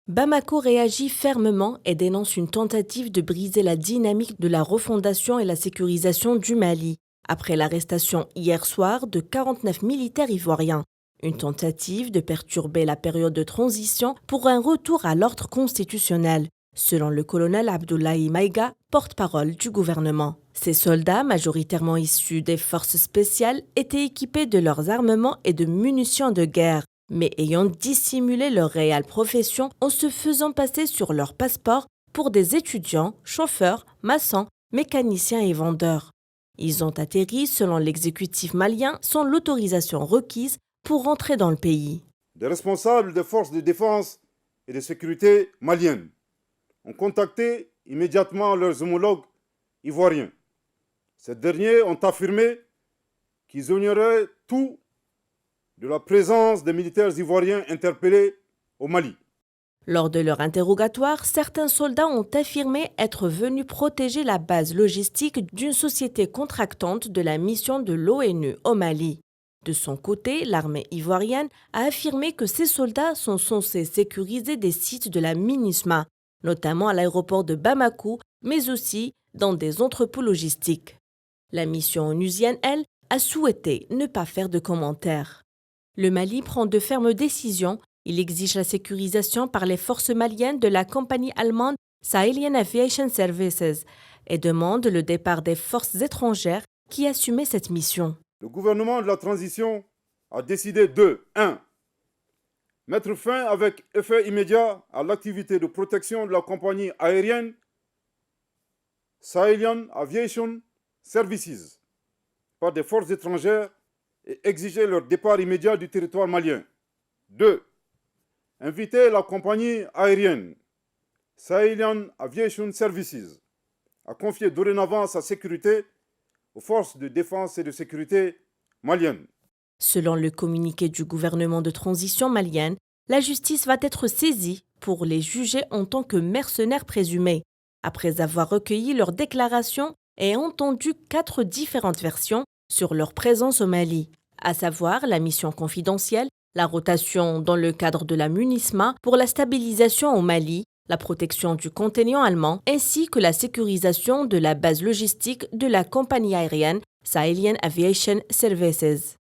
Bamako réagit fermement et dénonce une tentative de briser la dynamique de la refondation et la sécurisation du Mali, après l'arrestation hier soir de 49 militaires ivoiriens. Une tentative de perturber la période de transition pour un retour à l'ordre constitutionnel, selon le colonel Abdoulaye Maïga, porte-parole du gouvernement. Ces soldats, majoritairement issus des forces spéciales, étaient équipés de leurs armements et de munitions de guerre, mais ayant dissimulé leur réelle profession en se faisant passer sur leur passeport pour des étudiants, chauffeurs, maçons, mécaniciens et vendeurs. Ils ont atterri, selon l'exécutif malien, sans l'autorisation requise pour rentrer dans le pays. Des responsables des forces de défense et de sécurité maliennes ont contacté immédiatement leurs homologues ivoiriens. Ces derniers ont affirmé qu'ils ignoraient tout de la présence des militaires ivoiriens interpellés au Mali. Lors de leur interrogatoire, certains soldats ont affirmé être venus protéger la base logistique d'une société contractante de la mission de l'ONU au Mali. De son côté, l'armée ivoirienne a affirmé que ces soldats sont censés sécuriser des sites de la MINUSMA, notamment à l'aéroport de Bamako, mais aussi dans des entrepôts logistiques. La mission onusienne, elle, a souhaité ne pas faire de commentaires. Le Mali prend de fermes décisions. Il exige la sécurisation par les forces maliennes de la compagnie allemande Sahelian Aviation Services et demande le départ des forces étrangères qui assumaient cette mission. Le gouvernement de la transition a décidé de 1. Mettre fin avec effet immédiat à l'activité de protection de la compagnie aérienne Sahelian Aviation Services par des forces étrangères et exiger leur départ immédiat du territoire malien. 2. Inviter la compagnie aérienne Sahelian Aviation Services à confier dorénavant sa sécurité aux forces de défense et de sécurité maliennes. Selon le communiqué du gouvernement de transition malienne, la justice va être saisie pour les juger en tant que mercenaires présumés, après avoir recueilli leurs déclarations et entendu 4 différentes versions sur leur présence au Mali, à savoir la mission confidentielle, la rotation dans le cadre de la MINUSMA pour la stabilisation au Mali, la protection du contingent allemand ainsi que la sécurisation de la base logistique de la compagnie aérienne Sahelian Aviation Services.